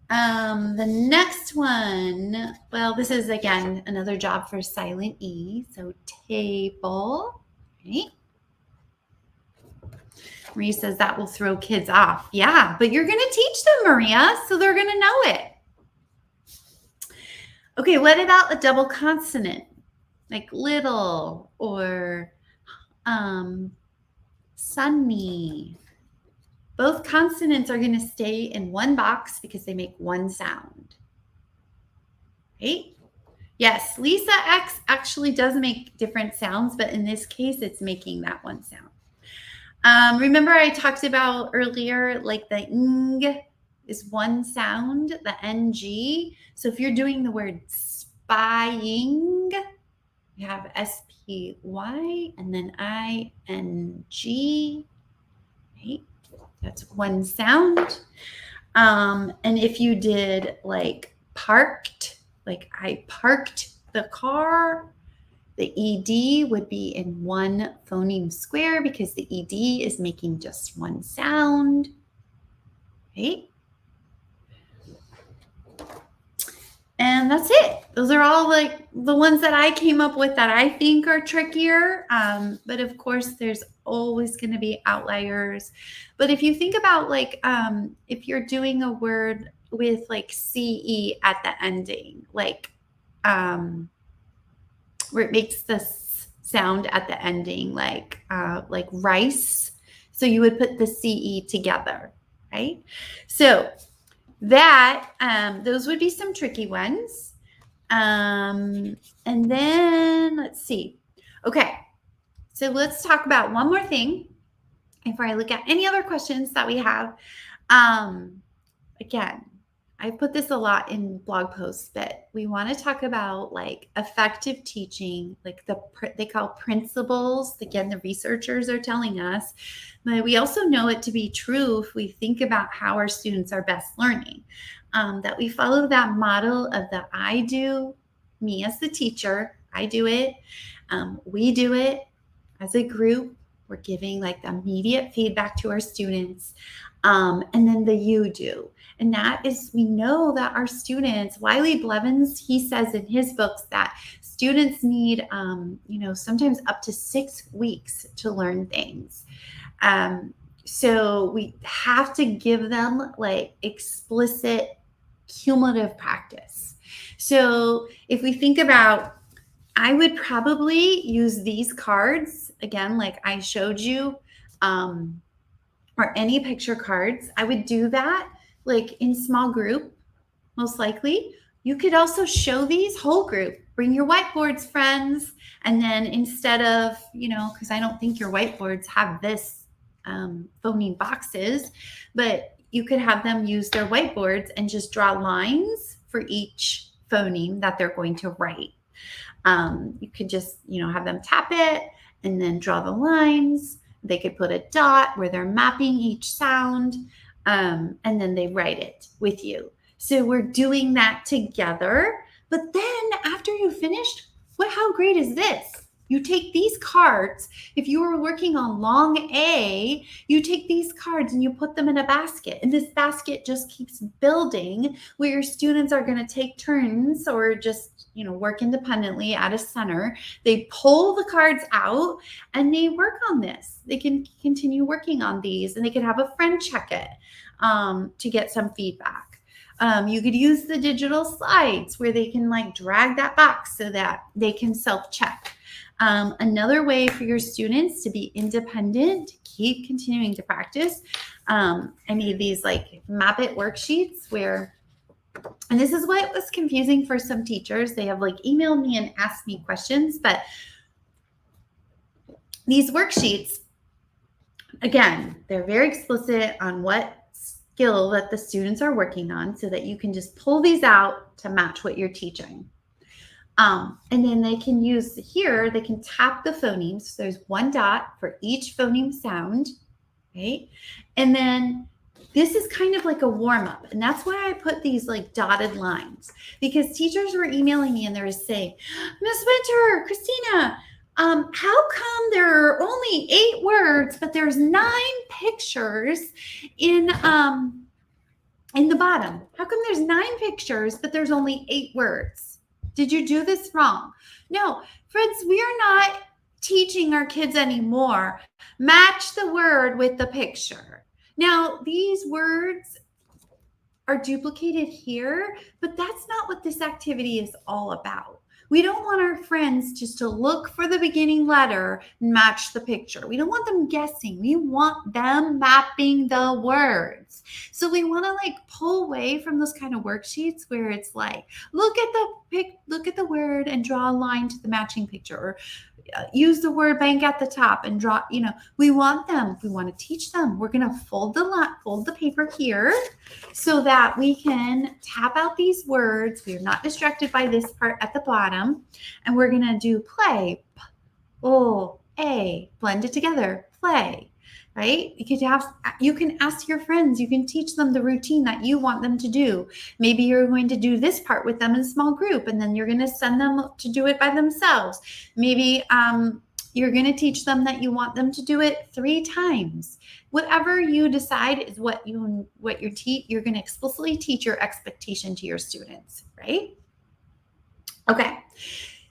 The next one, well, this is again another job for silent E. So table, right? Maria says that will throw kids off. Yeah, but you're going to teach them, Maria, so they're going to know it. Okay, what about a double consonant? Like little or sunny. Both consonants are going to stay in one box because they make one sound. Right? Yes, Lisa X actually does make different sounds, but in this case, it's making that one sound. Remember I talked about earlier, like the ng is one sound, the ng. So if you're doing the word spying, you have S-P-Y and then I-N-G, right? That's one sound. And if you did like parked, like I parked the car, the ED would be in one phoneme square because the ED is making just one sound, right? And that's it. Those are all like the ones that I came up with that I think are trickier. But of course, there's always going to be outliers. But if you think about like, if you're doing a word with like CE at the ending, like where it makes this sound at the ending, like rice. So you would put the CE together, right? So that, those would be some tricky ones. And then let's see. Okay, so let's talk about one more thing before I look at any other questions that we have. Again, I put this a lot in blog posts, but we want to talk about like effective teaching, like they call principles. Again, the researchers are telling us, but we also know it to be true if we think about how our students are best learning, that we follow that model of the I do, me as the teacher, I do it, we do it as a group. We're giving like the immediate feedback to our students, and then the you do. And that is, we know that our students, Wiley Blevins, he says in his books that students need, sometimes up to 6 weeks to learn things. So we have to give them like explicit cumulative practice. So if we think about, I would probably use these cards, again, like I showed you, or any picture cards. I would do that like in small group, most likely. You could also show these whole group. Bring your whiteboards, friends. And then instead of, because I don't think your whiteboards have this phoneme boxes, but you could have them use their whiteboards and just draw lines for each phoneme that they're going to write. You could just, have them tap it and then draw the lines. They could put a dot where they're mapping each sound, and then they write it with you. So we're doing that together. But then after you finished, how great is this? You take these cards. If you were working on long A, you take these cards and you put them in a basket. And this basket just keeps building where your students are going to take turns or just, work independently at a center. They pull the cards out and they work on this. They can continue working on these and they can have a friend check it to get some feedback. You could use the digital slides where they can like drag that box so that they can self-check. Another way for your students to be independent, to keep continuing to practice. I made these like map it worksheets where, and this is what was confusing for some teachers. They have like emailed me and asked me questions, but these worksheets, again, they're very explicit on what skill that the students are working on so that you can just pull these out to match what you're teaching. And then they can use here, they can tap the phonemes. So there's one dot for each phoneme sound, right? And then This is kind of like a warm-up, and that's why I put these like dotted lines, because teachers were emailing me and they were saying, Miss Winter, Christina, how come there are only 8 words, but there's 9 pictures in the bottom? How come there's 9 pictures, but there's only 8 words? Did you do this wrong? No, friends, we are not teaching our kids anymore. Match the word with the picture. Now, these words are duplicated here, but that's not what this activity is all about. We don't want our friends just to look for the beginning letter and match the picture. We don't want them guessing. We want them mapping the words. So we want to like pull away from those kind of worksheets where it's like, look at the word and draw a line to the matching picture, or use the word bank at the top and draw, we want to teach them. We're going to fold the paper here so that we can tap out these words. We're not distracted by this part at the bottom. And we're going to do play, blend it together, play, right? You can ask your friends, you can teach them the routine that you want them to do. Maybe you're going to do this part with them in a small group, and then you're going to send them to do it by themselves. Maybe you're going to teach them that you want them to do it 3 times. Whatever you decide is what you're going to explicitly teach your expectation to your students, right? Okay.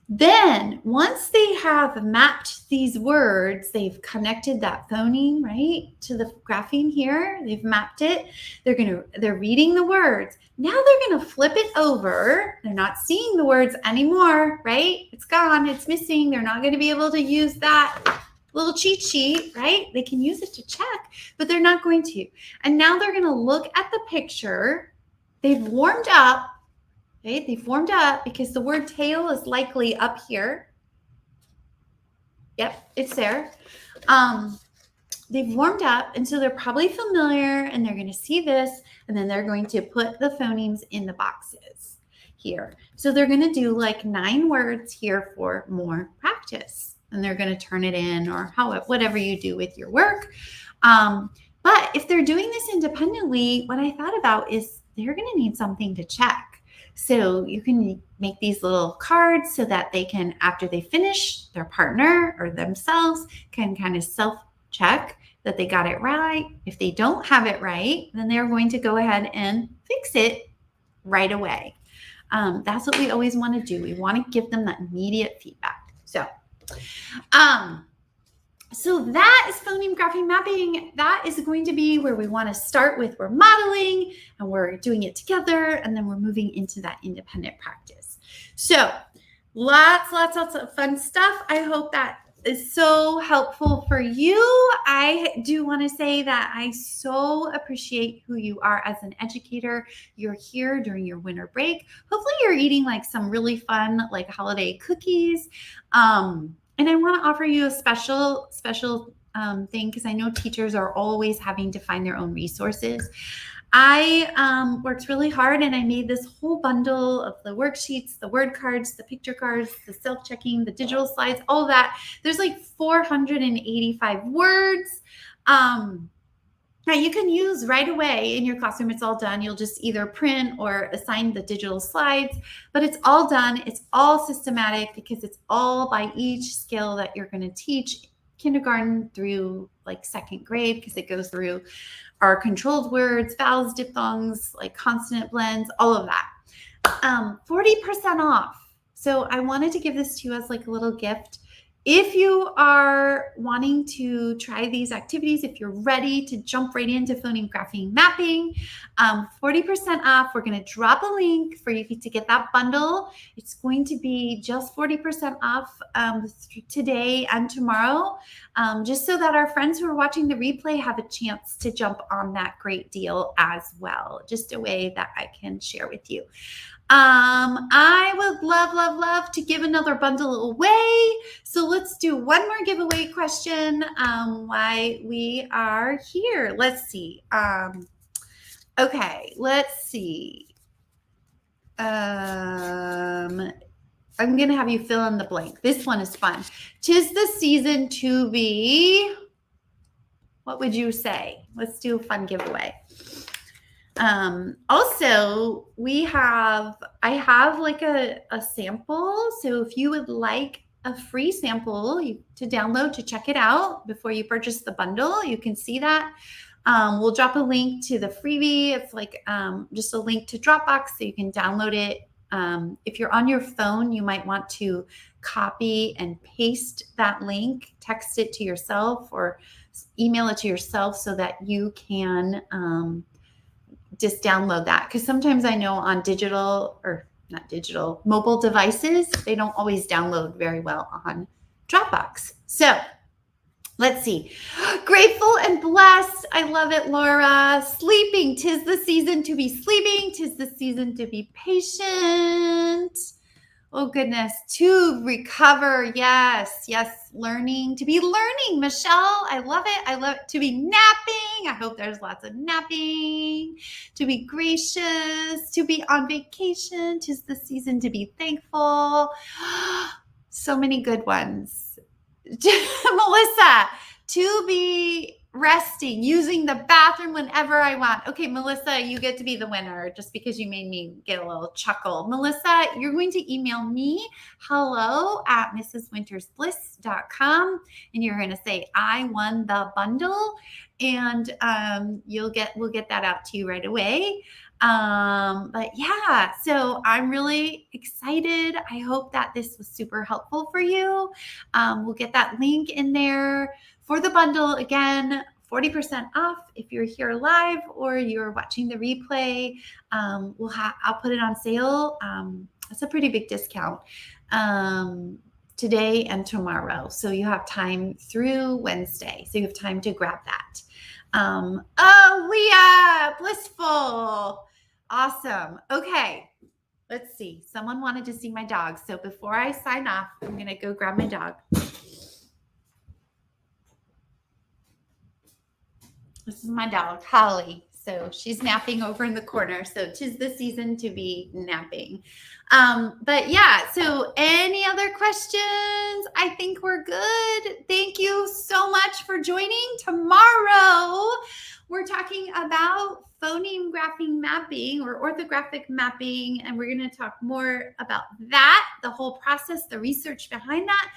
Then once they have mapped these words, they've connected that phoneme, right, to the grapheme here. They've mapped it. They're reading the words. Now they're going to flip it over. They're not seeing the words anymore, right? It's gone. It's missing. They're not going to be able to use that little cheat sheet, right? They can use it to check, but they're not going to. And now they're going to look at the picture. They've warmed up. Okay, they've warmed up because the word tail is likely up here. Yep, it's there. They've warmed up, and so they're probably familiar, and they're going to see this, and then they're going to put the phonemes in the boxes here. So they're going to do like 9 words here for more practice, and they're going to turn it in, or whatever you do with your work. But if they're doing this independently, what I thought about is they're going to need something to check. So you can make these little cards so that they can, after they finish, their partner or themselves can kind of self-check that they got it right. If they don't have it right, then they're going to go ahead and fix it right away. That's what we always want to do. We want to give them that immediate feedback. So that is phoneme grapheme mapping. That is going to be where we want to start with. We're modeling and we're doing it together, and then we're moving into that independent practice. So lots of fun stuff. I hope that is so helpful for you. I do want to say that I so appreciate who you are as an educator. You're here during your winter break. Hopefully you're eating like some really fun like holiday cookies. And I want to offer you a special thing, because I know teachers are always having to find their own resources. I worked really hard, and I made this whole bundle of the worksheets, the word cards, the picture cards, the self-checking, the digital slides, all that. There's like 485 words that you can use right away in your classroom. It's all done. You'll just either print or assign the digital slides, but it's all done. It's all systematic because it's all by each skill that you're going to teach, kindergarten through like 2nd grade, because it goes through our controlled words, vowels, diphthongs, like consonant blends, all of that. 40% off. So I wanted to give this to you as like a little gift. If you are wanting to try these activities, if you're ready to jump right into phoneme grapheme mapping, 40% off. We're going to drop a link for you to get that bundle. It's going to be just 40% off today and tomorrow, just so that our friends who are watching the replay have a chance to jump on that great deal as well. Just a way that I can share with you. I would love to give another bundle away. So let's do one more giveaway question why we are here. Let's see. Okay, let's see. I'm going to have you fill in the blank. This one is fun. 'Tis the season to be, what would you say? Let's do a fun giveaway. Also, I have like a sample. So if you would like a free sample to download to check it out before you purchase the bundle, you can see that. We'll drop a link to the freebie. It's like just a link to Dropbox so you can download it. If you're on your phone, you might want to copy and paste that link, text it to yourself or email it to yourself so that you can just download that. Because sometimes I know on mobile devices, they don't always download very well on Dropbox. So let's see. Grateful and blessed. I love it, Laura. Sleeping. 'Tis the season to be sleeping. 'Tis the season to be patient. Oh, goodness. To recover. Yes. Yes. Learning. To be learning. Michelle, I love it. I love it. To be napping. I hope there's lots of napping. To be gracious. To be on vacation. 'Tis the season to be thankful. So many good ones. Melissa, to be resting, using the bathroom whenever I want. Okay, Melissa, you get to be the winner just because you made me get a little chuckle. Melissa, you're going to email me hello@mrswintersbliss.com and you're going to say I won the bundle and we'll get that out to you right away. But yeah, so I'm really excited. I hope that this was super helpful for you. We'll get that link in there for the bundle. Again, 40% off if you're here live or you're watching the replay. I'll put it on sale. It's a pretty big discount today and tomorrow. So you have time through Wednesday. So you have time to grab that. Oh, Leah, blissful. Awesome. Okay. Let's see. Someone wanted to see my dog. So before I sign off, I'm going to go grab my dog. This is my dog, Holly. So she's napping over in the corner. So 'tis the season to be napping. But yeah, so any other questions? I think we're good. Thank you so much for joining. Tomorrow, we're talking about phoneme grapheme mapping or orthographic mapping, and we're going to talk more about that, the whole process, the research behind that,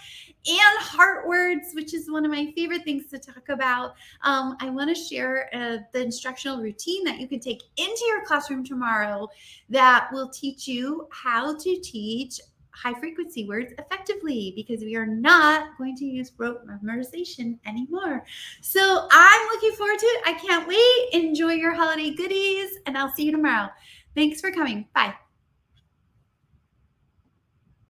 and heart words, which is one of my favorite things to talk about. I want to share the instructional routine that you can take into your classroom tomorrow that will teach you how to teach high frequency words effectively, because we are not going to use rote memorization anymore. So I'm looking forward to it. I can't wait. Enjoy your holiday goodies, and I'll see you tomorrow. Thanks for coming. Bye.